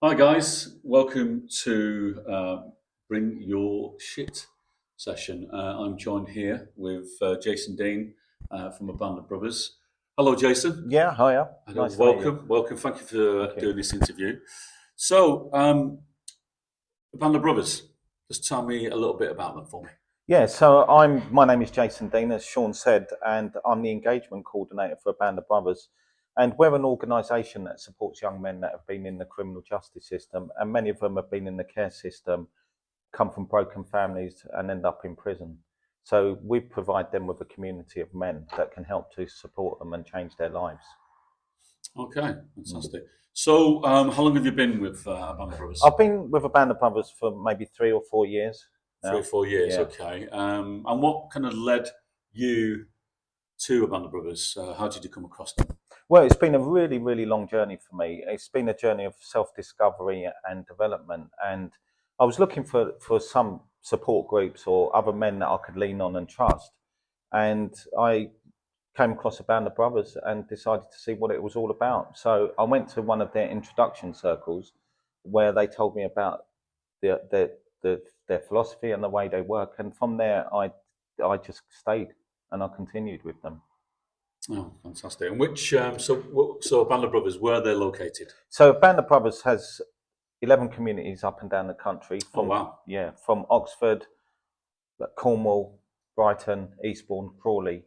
Hi guys, welcome to Bring Your Shit session. I'm joined here with Jason Dean from a band of brothers. Hello, Jason. Yeah, hiya. Hello, Nice to meet you. welcome. Thank you for Thank you. doing this interview. So, the band of brothers. Just tell me a little bit about them for me. Yeah, my name is Jason Dean, as Sean said, and I'm the engagement coordinator for a band of brothers. And we're an organisation that supports young men that have been in the criminal justice system, and many of them have been in the care system, come from broken families, and end up in prison. So we provide them with a community of men that can help to support them and change their lives. Okay, fantastic. So, how long have you been with a band of brothers? I've been with a band of brothers for maybe 3 or 4 years Three or now. 4 years, Yeah. okay. And what kind of led you to a band of brothers? How did you come across them? Well, it's been a really, really long journey for me. It's been a journey of self-discovery and development. And I was looking for some support groups or other men that I could lean on and trust. And I came across a band of brothers and decided to see what it was all about. So I went to one of their introduction circles where they told me about their their their philosophy and the way they work. And from there, I just stayed and I continued with them. Oh, fantastic! And so Band of Brothers, where they're located? So Band of Brothers has 11 communities up and down the country Oh, from wow, from Oxford, Cornwall, Brighton, Eastbourne, Crawley,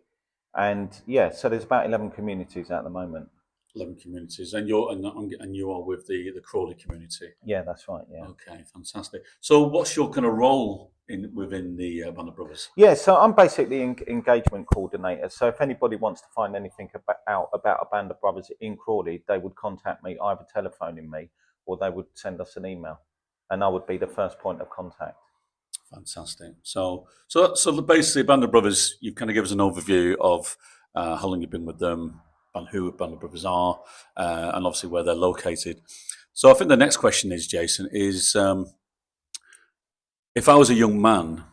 and so there's about 11 communities at the moment. 11 communities, and you are with the Crawley community. Yeah, that's right. Yeah. Okay, fantastic. So, what's your kind of role within the Band of Brothers? Yeah, so I'm basically engagement coordinator. So if anybody wants to find anything out about a band of brothers in Crawley, they would contact me, either telephoning me or they would send us an email, and I would be the first point of contact. Fantastic. So basically, Band of Brothers, you kind of give us an overview of how long you've been with them, and who Band of Brothers are, and obviously where they're located. So I think the next question is, Jason, is if I was a young man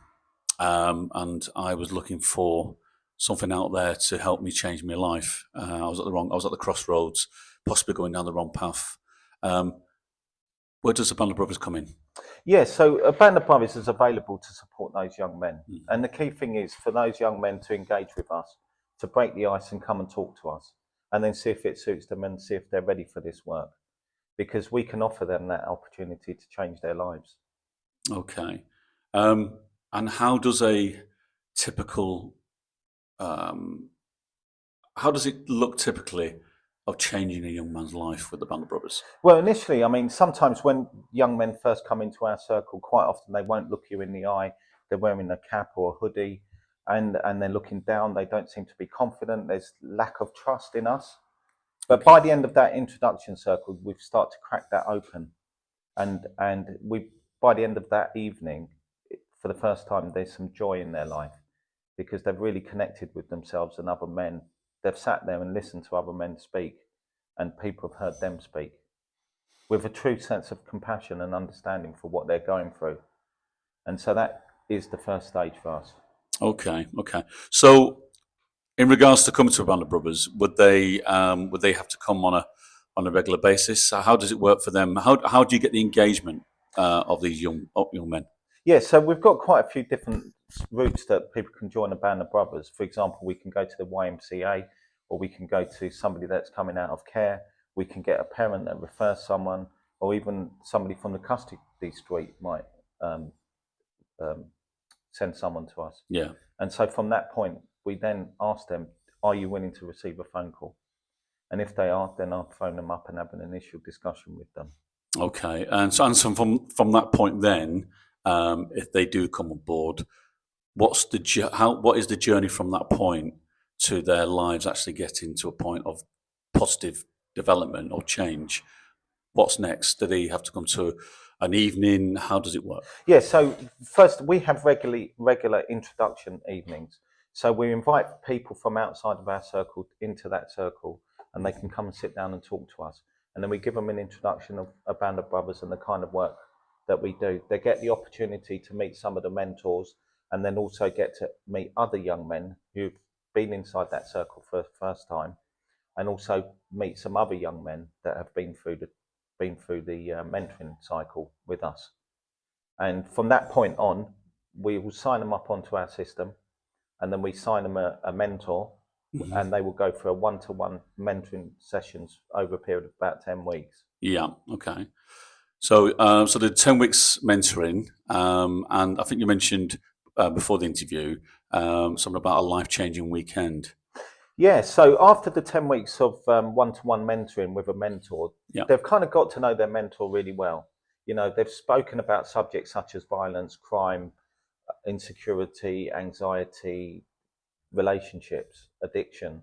and I was looking for something out there to help me change my life, I was at the crossroads, possibly going down the wrong path. Where does the Band of Brothers come in? Yeah, so a band of brothers is available to support those young men. Mm. And the key thing is for those young men to engage with us, to break the ice and come and talk to us, and then see if it suits them and see if they're ready for this work. Because we can offer them that opportunity to change their lives. Okay. And how does a typical, how does it look typically of changing a young man's life with the Band of Brothers? Well, initially, I mean, sometimes when young men first come into our circle, quite often they won't look you in the eye. They're wearing a cap or a hoodie, and they're looking down. They don't seem to be confident. There's lack of trust in us. But by the end of that introduction circle, we've started to crack that open, and we by the end of that evening, for the first time, there's some joy in their life because they've really connected with themselves and other men. They've sat there and listened to other men speak, and people have heard them speak with a true sense of compassion and understanding for what they're going through. And so that is the first stage for us. Okay, okay. So, in regards to coming to a Band of Brothers, would they have to come on a regular basis? How does it work for them? How do you get the engagement of these young men? Yeah, so we've got quite a few different routes that people can join a band of brothers. For example, we can go to the YMCA, or we can go to somebody that's coming out of care. We can get a parent that refers someone, or even somebody from the custody street might um, um, send someone to us. Yeah. And so from that point, we then ask them, are you willing to receive a phone call? And if they are, then I'll phone them up and have an initial discussion with them. Okay, and so from that point, then, if they do come on board, what is the journey from that point to their lives actually getting to a point of positive development or change? What's next? Do they have to come to an evening? How does it work? Yeah, so first we have regular introduction evenings. So we invite people from outside of our circle into that circle, and they can come and sit down and talk to us. And then we give them an introduction of a band of brothers and the kind of work that we do. They get the opportunity to meet some of the mentors, and then also get to meet other young men who've been inside that circle for the first time, and also meet some other young men that have been through been through the mentoring cycle with us. And from that point on, we will sign them up onto our system, and then we sign them a mentor, and they will go through a one-to-one mentoring sessions over a period of about 10 weeks. Yeah. Okay. So, so the 10 weeks mentoring, and I think you mentioned before the interview something about a life-changing weekend. Yeah, so after the 10 weeks of one-to-one mentoring with a mentor, Yeah. they've kind of got to know their mentor really well. You know, they've spoken about subjects such as violence, crime, insecurity, anxiety, relationships, addiction.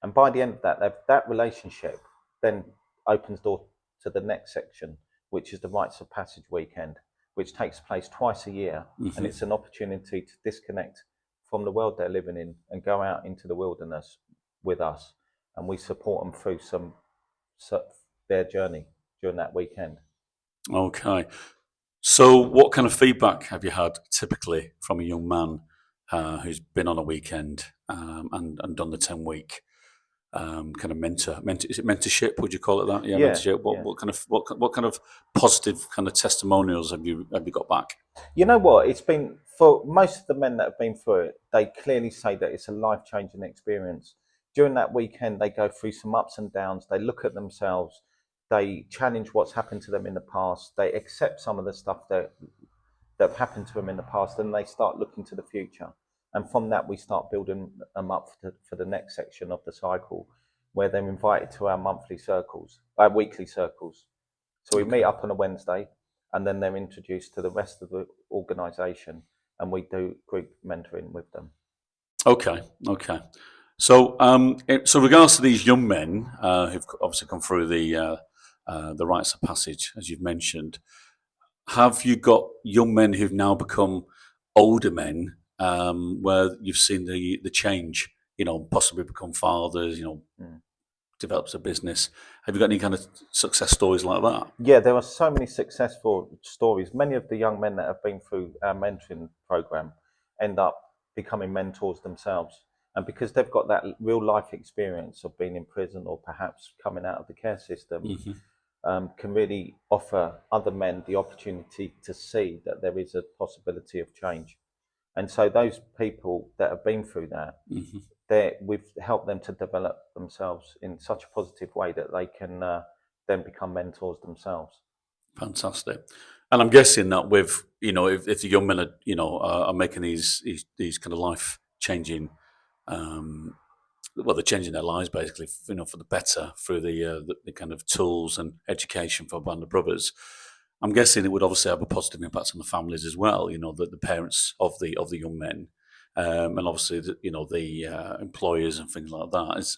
And by the end of that, that relationship then opens door to the next section, which is the rites of passage weekend, which takes place twice a year. And it's an opportunity to disconnect from the world they're living in and go out into the wilderness with us. And we support them through their journey during that weekend. Okay. So, what kind of feedback have you had typically from a young man who's been on a weekend and done the 10-week kind of mentor? Is it mentorship? Would you call it that? Yeah, Yeah, mentorship. yeah. What kind of positive kind of testimonials have you got back? You know what? It's been, for most of the men that have been through it, they clearly say that it's a life-changing experience. During that weekend, they go through some ups and downs. They look at themselves. They challenge what's happened to them in the past. They accept some of the stuff that have happened to them in the past, and they start looking to the future. And from that, we start building them up for the next section of the cycle, where they're invited to our weekly circles. So we meet up on a Wednesday, and then they're introduced to the rest of the organisation, and we do group mentoring with them. Okay. So, so regards to these young men who've obviously come through the rites of passage, as you've mentioned, have you got young men who've now become older men, where you've seen the change? You know, possibly become fathers. You know, develops a business. Have you got any kind of success stories like that? Yeah, there are so many successful stories. Many of the young men that have been through our mentoring program end up becoming mentors themselves. And because they've got that real life experience of being in prison or perhaps coming out of the care system, can really offer other men the opportunity to see that there is a possibility of change. And so those people that have been through that, we've helped them to develop themselves in such a positive way that they can then become mentors themselves. Fantastic. And I'm guessing that with, you know, if the young men are, you know, are making these kind of life changing, well, they're changing their lives basically, you know, for the better through the kind of tools and education for a band of brothers. I'm guessing it would obviously have a positive impact on the families as well. You know, the parents of the young men, and obviously you know the employers and things like that.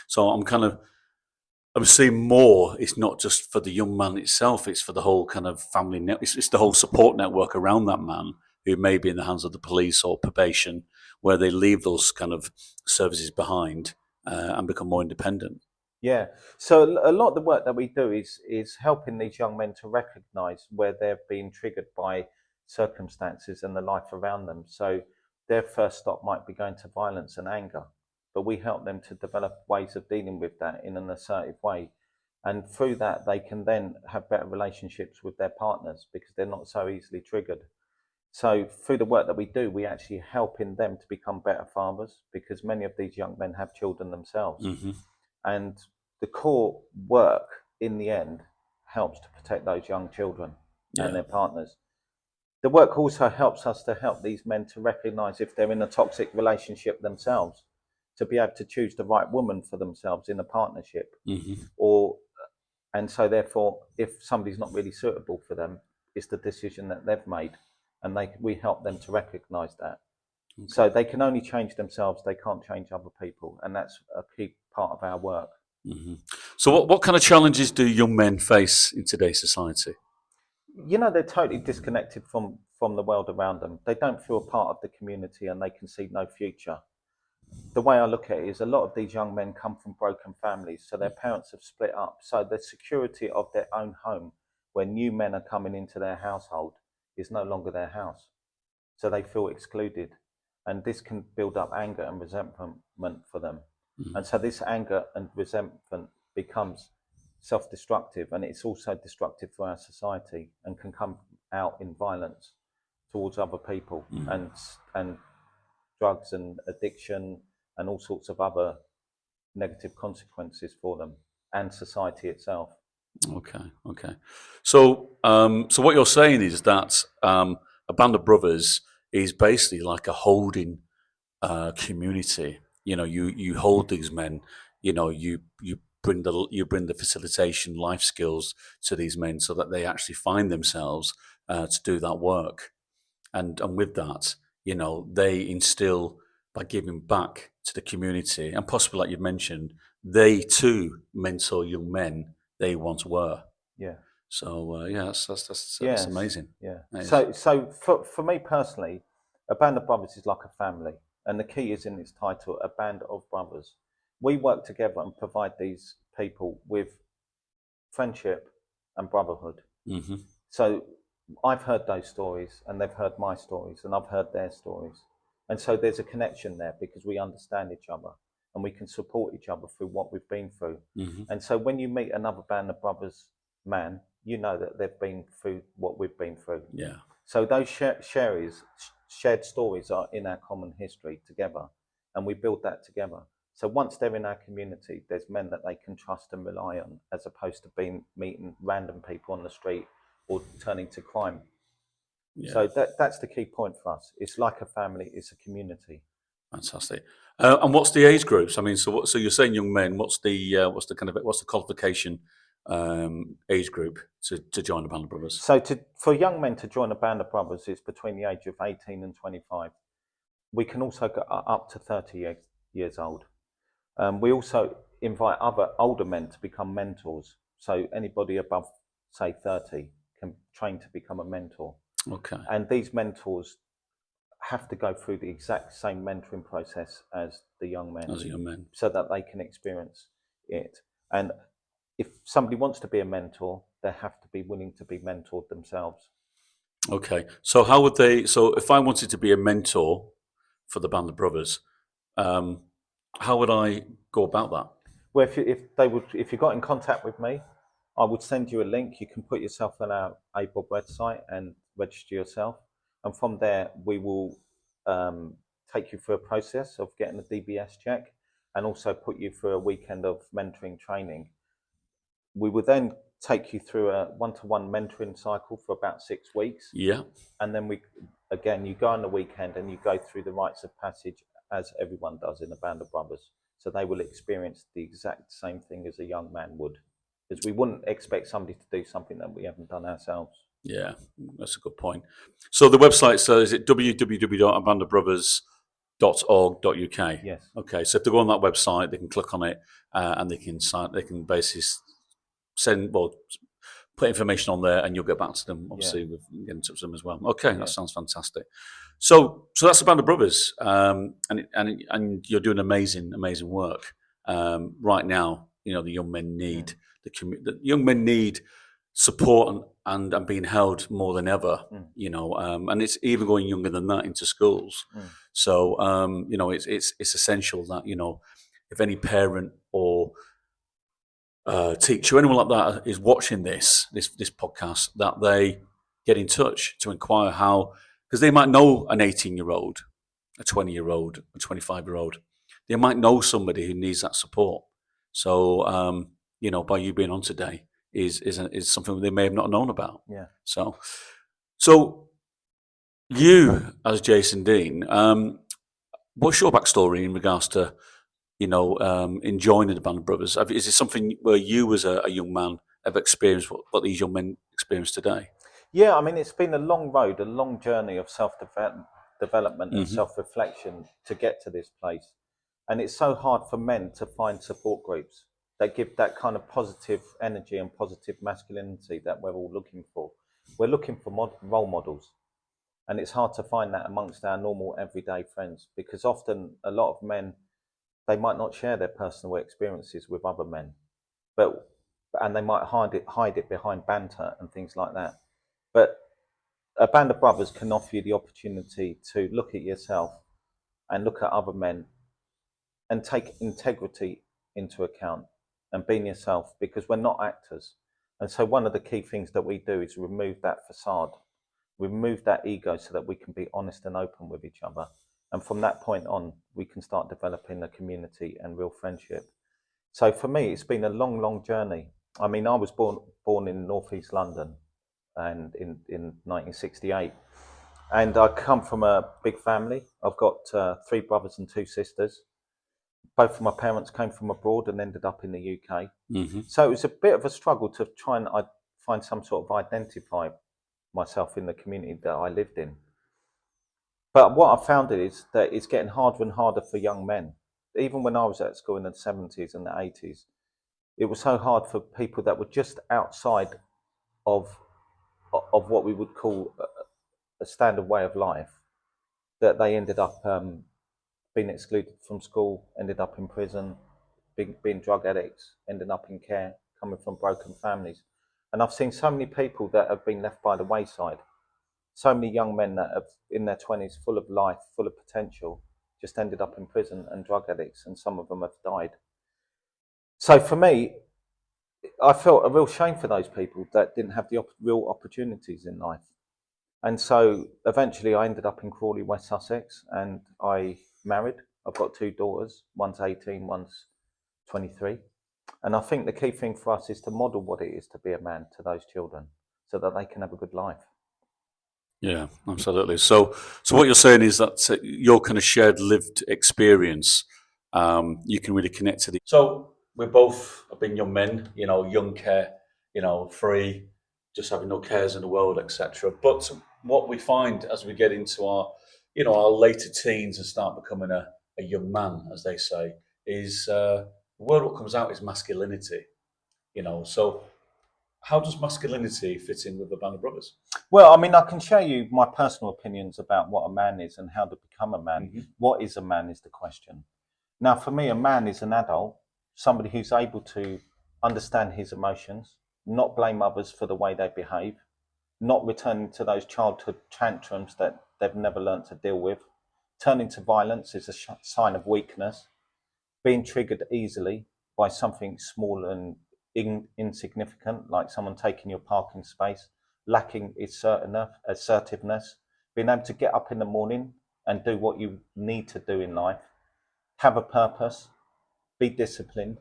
So I'm seeing more. It's not just for the young man itself; it's for the whole kind of family net. It's the whole support network around that man who may be in the hands of the police or probation, where they leave those kind of services behind and become more independent. Yeah. So a lot of the work that we do is helping these young men to recognise where they're being triggered by circumstances and the life around them. So their first stop might be going to violence and anger, but we help them to develop ways of dealing with that in an assertive way. And through that, they can then have better relationships with their partners because they're not so easily triggered. So through the work that we do, we actually helping them to become better fathers because many of these young men have children themselves. And the core work in the end helps to protect those young children and their partners. The work also helps us to help these men to recognize if they're in a toxic relationship themselves, to be able to choose the right woman for themselves in a partnership. And so therefore, if somebody's not really suitable for them, it's the decision that they've made. And we help them to recognize that. So they can only change themselves, they can't change other people. And that's a key part of our work. So what kind of challenges do young men face in today's society? You know, they're totally disconnected from the world around them. They don't feel a part of the community and they can see no future. The way I look at it is a lot of these young men come from broken families, so their parents have split up. So the security of their own home, when new men are coming into their household, is no longer their house. So they feel excluded. And this can build up anger and resentment for them. And so this anger and resentment becomes self-destructive, and it's also destructive for our society and can come out in violence towards other people, and drugs and addiction and all sorts of other negative consequences for them and society itself. Okay. So, so what you're saying is that a band of brothers is basically like a holding community. You know, you hold these men. You know, you bring the facilitation life skills to these men so that they actually find themselves to do that work. And with that, you know, they instill by giving back to the community, and possibly, like you've mentioned, they too mentor young men they once were. Yeah. So yeah, that's Yes. amazing. Yeah. That is. So for me personally, a band of brothers is like a family, and the key is in its title, a band of brothers. We work together and provide these people with friendship and brotherhood. Mm-hmm. So I've heard those stories, and they've heard my stories, and I've heard their stories, and so there's a connection there because we understand each other and we can support each other through what we've been through. Mm-hmm. And so when you meet another band of brothers, man, you know that they've been through what we've been through. Yeah. So those shared stories are in our common history together, and we build that together. So once they're in our community, there's men that they can trust and rely on, as opposed to meeting random people on the street or turning to crime. Yeah. So that's the key point for us. It's like a family, it's a community. Fantastic. And what's the age groups? I mean, so you're saying young men. What's the qualification age group to join the Band of Brothers? So for young men to join a band of brothers, it's between the age of 18 and 25. We can also go up to 30 years old. We also invite other older men to become mentors. So anybody above, say, 30 can train to become a mentor. Okay. And these mentors have to go through the exact same mentoring process as the young men, As a young man. so that they can experience it. And if somebody wants to be a mentor, they have to be willing to be mentored themselves. Okay. So how would they? So if I wanted to be a mentor for the Band of Brothers, how would I go about that? Well, if you got in contact with me, I would send you a link. You can put yourself on our ABOB website and register yourself, and from there we will take you through a process of getting a DBS check, and also put you through a weekend of mentoring training. We will then take you through a one-to-one mentoring cycle for about 6 weeks. Yeah. And then you go on the weekend and you go through the rites of passage as everyone does in a band of brothers. So they will experience the exact same thing as a young man would, because we wouldn't expect somebody to do something that we haven't done ourselves. Yeah, that's a good point. So the website says it www.abandofbrothers.org.uk. Yes. Okay, so if they go on that website, they can click on it and they can basically put information on there, and you'll get back to them. Obviously, with getting in touch with them as well. Okay, that sounds fantastic. So that's the Band of Brothers, and you're doing amazing work right now. You know, the young men need the young men need support and being held more than ever. You know, and it's even going younger than that into schools. So you know, it's essential that, you know, if any parent or teacher, anyone like that is watching this podcast, that they get in touch to inquire how, because they might know an 18-year-old, a 20-year-old, a 25-year-old. They might know somebody who needs that support. So you know, by you being on today is something they may have not known about. Yeah. So you, as Jason Dean, what's your backstory in regards to, you know, in joining the Band of Brothers? Is it something where you, as a young man, have experienced what these young men experience today? Yeah, I mean, it's been a long road, a long journey of self-development and self-reflection to get to this place. And it's so hard for men to find support groups that give that kind of positive energy and positive masculinity that we're all looking for. We're looking for role models. And it's hard to find that amongst our normal everyday friends, because often a lot of men, they might not share their personal experiences with other men, and they might hide it behind banter and things like that. But a band of brothers can offer you the opportunity to look at yourself and look at other men and take integrity into account and being yourself, because we're not actors. And so one of the key things that we do is remove that facade, remove that ego, so that we can be honest and open with each other. And from that point on, we can start developing a community and real friendship. So for me, it's been a long, long journey. I mean, I was born in northeast London, and in 1968, and I come from a big family. I've got 3 brothers and 2 sisters. Both of my parents came from abroad and ended up in the UK. Mm-hmm. So it was a bit of a struggle to try and find some sort of identify myself in the community that I lived in. But what I found is that it's getting harder and harder for young men. Even when I was at school in the 70s and the 80s, it was so hard for people that were just outside of what we would call a standard way of life, that they ended up being excluded from school, ended up in prison, being drug addicts, ended up in care, coming from broken families. And I've seen so many people that have been left by the wayside. So many young men that have in their 20s, full of life, full of potential, just ended up in prison and drug addicts, and some of them have died. So for me, I felt a real shame for those people that didn't have the real opportunities in life. And so eventually I ended up in Crawley, West Sussex, and I married. I've got 2 daughters, one's 18, one's 23. And I think the key thing for us is to model what it is to be a man to those children, so that they can have a good life. Yeah, absolutely. So what you're saying is that your kind of shared lived experience, you can really connect to the. So we both have been young men, young care, free, just having no cares in the world, etc. But what we find as we get into our later teens and start becoming a young man, as they say, is the word what comes out is masculinity. So how does masculinity fit in with the Band of Brothers? Well, I mean, I can show you my personal opinions about what a man is and how to become a man. Mm-hmm. What is a man is the question. Now, for me, a man is an adult, somebody who's able to understand his emotions, not blame others for the way they behave, not returning to those childhood tantrums that they've never learned to deal with. Turning to violence is a sign of weakness. Being triggered easily by something small and insignificant, like someone taking your parking space, lacking assertiveness, being able to get up in the morning and do what you need to do in life, have a purpose, be disciplined,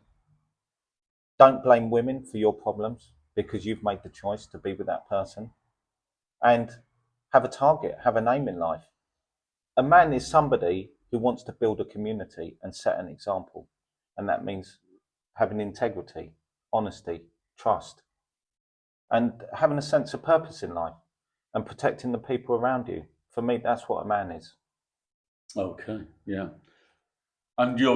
don't blame women for your problems because you've made the choice to be with that person, and have a target, have an aim in life. A man is somebody who wants to build a community and set an example, and that means having integrity, honesty, trust, and having a sense of purpose in life and protecting the people around you. For me, that's what a man is. Okay, yeah. And you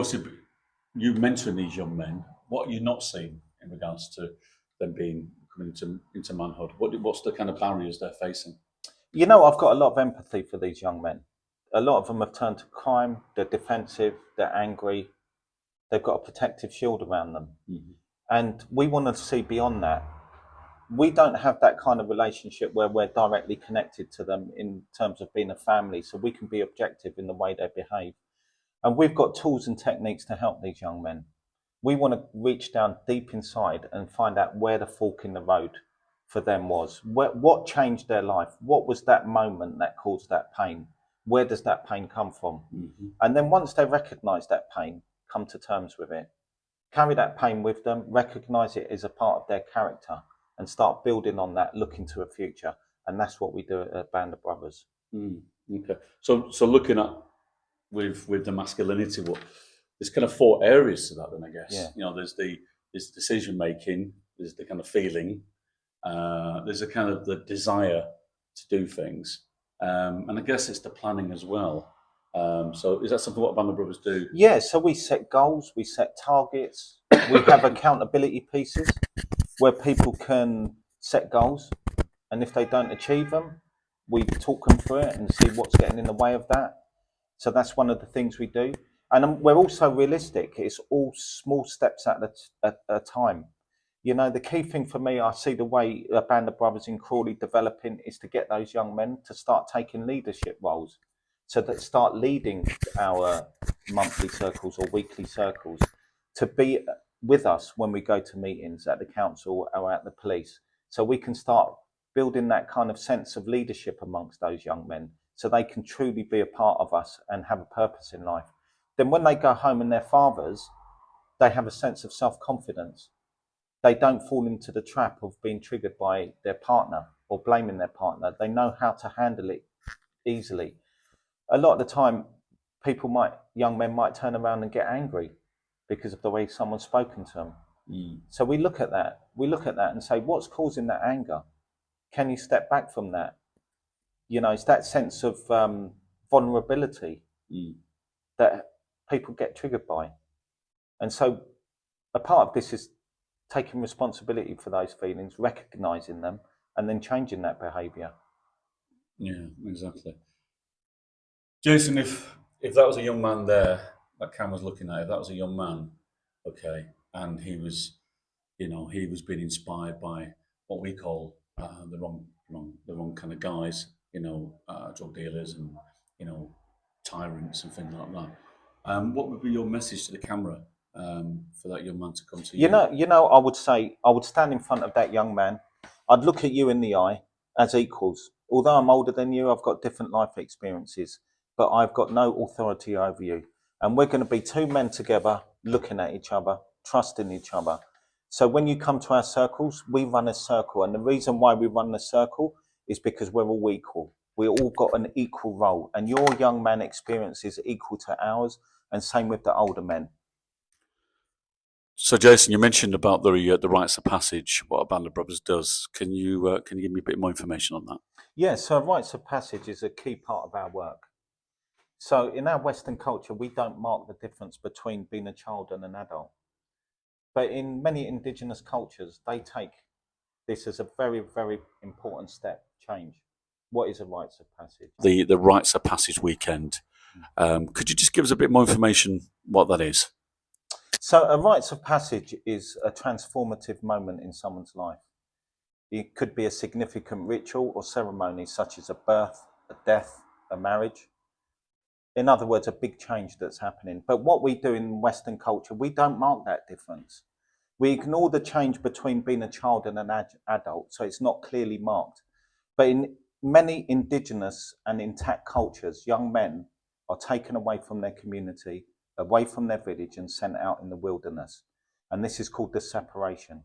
mentoring these young men. What are you not seeing in regards to them coming into manhood? What's the kind of barriers they're facing? I've got a lot of empathy for these young men. A lot of them have turned to crime. They're defensive. They're angry. They've got a protective shield around them. Mm-hmm. And we want to see beyond that. We don't have that kind of relationship where we're directly connected to them in terms of being a family, so we can be objective in the way they behave. And we've got tools and techniques to help these young men. We want to reach down deep inside and find out where the fork in the road for them was. What changed their life? What was that moment that caused that pain? Where does that pain come from? Mm-hmm. And then once they recognize that pain, come to terms with it. Carry that pain with them, recognize it as a part of their character, and start building on that, looking to a future. And that's what we do at Band of Brothers. Okay. So looking at with the masculinity, there's kind of 4 areas to that then, I guess. Yeah. There's decision making, there's the kind of feeling, there's a kind of the desire to do things. And I guess it's the planning as well. So is that something what Band of Brothers do? Yeah, so we set goals, we set targets, we have accountability pieces where people can set goals, and if they don't achieve them, we talk them through it and see what's getting in the way of that. So that's one of the things we do. And we're also realistic. It's all small steps at a time. The key thing for me, I see the way a Band of Brothers in Crawley developing is to get those young men to start taking leadership roles. So that start leading our monthly circles or weekly circles, to be with us when we go to meetings at the council or at the police. So we can start building that kind of sense of leadership amongst those young men so they can truly be a part of us and have a purpose in life. Then when they go home and their fathers, they have a sense of self-confidence. They don't fall into the trap of being triggered by their partner or blaming their partner. They know how to handle it easily. A lot of the time, young men might turn around and get angry because of the way someone's spoken to them. So we look at that. We look at that and say, what's causing that anger? Can you step back from that? You know, it's that sense of vulnerability that people get triggered by. And so a part of this is taking responsibility for those feelings, recognizing them, and then changing that behavior. Yeah, exactly. Jason, if that was a young man there that Cam was looking at, if that was a young man, okay, and he was being inspired by what we call the wrong kind of guys, drug dealers and tyrants and things like that. What would be your message to the camera for that young man to come to you? I would say I would stand in front of that young man. I'd look at you in the eye as equals. Although I'm older than you, I've got different life experiences, but I've got no authority over you. And we're going to be two men together, looking at each other, trusting each other. So when you come to our circles, we run a circle. And the reason why we run the circle is because we're all equal. We all got an equal role. And your young man experience is equal to ours, and same with the older men. So, Jason, you mentioned about the rites of passage, what a Band of Brothers does. Can you give me a bit more information on that? Yeah, so rites of passage is a key part of our work. So in our Western culture, we don't mark the difference between being a child and an adult. But in many indigenous cultures, they take this as a very, very important step change. What is a rites of passage? The rites of passage weekend. Could you just give us a bit more information what that is? So a rites of passage is a transformative moment in someone's life. It could be a significant ritual or ceremony such as a birth, a death, a marriage. In other words, a big change that's happening. But what we do in Western culture, we don't mark that difference. We ignore the change between being a child and an adult, so it's not clearly marked. But in many indigenous and intact cultures, young men are taken away from their community, away from their village, and sent out in the wilderness. And this is called the separation.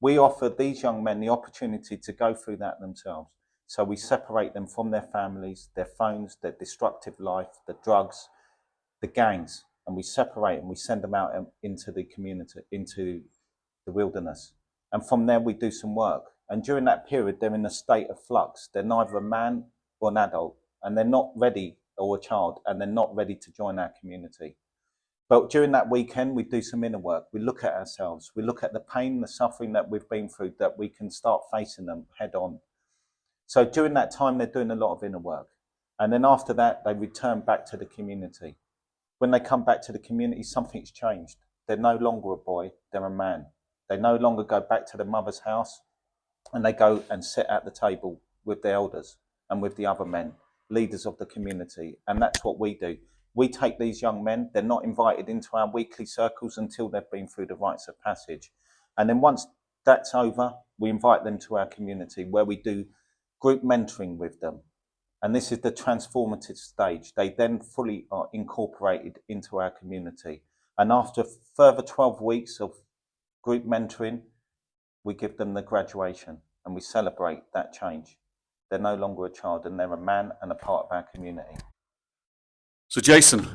We offer these young men the opportunity to go through that themselves. So we separate them from their families, their phones, their destructive life, the drugs, the gangs, and we separate and we send them out into the community, into the wilderness. And from there we do some work. And during that period, they're in a state of flux. They're neither a man or an adult, and they're not ready, or a child, and they're not ready to join our community. But during that weekend, we do some inner work. We look at ourselves. We look at the pain, the suffering that we've been through, that we can start facing them head on. So during that time, they're doing a lot of inner work. And then after that, they return back to the community. When they come back to the community, something's changed. They're no longer a boy, they're a man. They no longer go back to their mother's house, and they go and sit at the table with the elders and with the other men, leaders of the community. And that's what we do. We take these young men, they're not invited into our weekly circles until they've been through the rites of passage. And then once that's over, we invite them to our community where we do group mentoring with them. And this is the transformative stage. They then fully are incorporated into our community. And after further 12 weeks of group mentoring, we give them the graduation and we celebrate that change. They're no longer a child, and they're a man and a part of our community. So, Jason,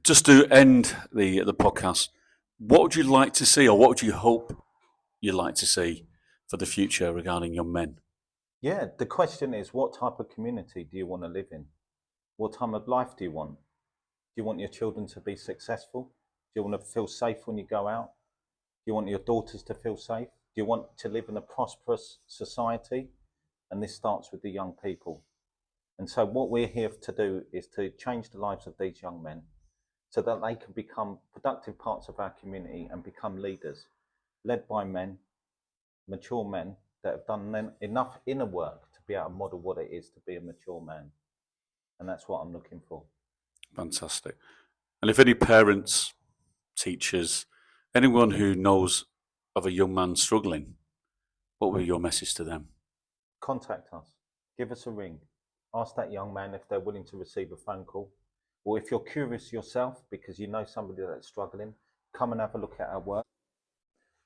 just to end the podcast, what would you like to see, or what would you hope you'd like to see for the future regarding young men? Yeah, the question is, what type of community do you want to live in? What time of life do you want? Do you want your children to be successful? Do you want to feel safe when you go out? Do you want your daughters to feel safe? Do you want to live in a prosperous society? And this starts with the young people. And so what we're here to do is to change the lives of these young men so that they can become productive parts of our community and become leaders, led by men, mature men that have done enough inner work to be able to model what it is to be a mature man. And that's what I'm looking for. Fantastic. And if any parents, teachers, Anyone who knows of a young man struggling, what would be your message to them? Contact us. Give us a ring. Ask that young man if they're willing to receive a phone call. Or if you're curious yourself because you know somebody that's struggling, come and have a look at our work.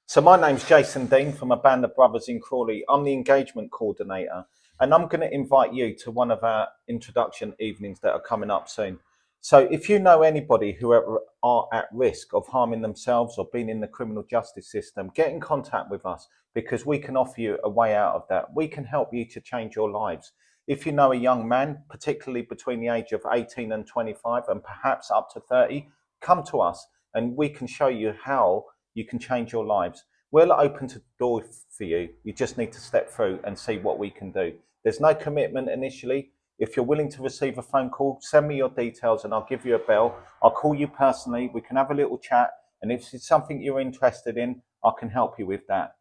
So my name's Jason Dean from a band of brothers in Crawley. I'm the engagement coordinator, and I'm going to invite you to one of our introduction evenings that are coming up soon. So if you know anybody who are at risk of harming themselves or being in the criminal justice system, get in contact with us because we can offer you a way out of that. We can help you to change your lives. If you know a young man, particularly between the age of 18 and 25 and perhaps up to 30, come to us and we can show you how you can change your lives. We'll open the door for you. You just need to step through and see what we can do. There's no commitment initially. If you're willing to receive a phone call, send me your details and I'll give you a bell. I'll call you personally. We can have a little chat. And if it's something you're interested in, I can help you with that.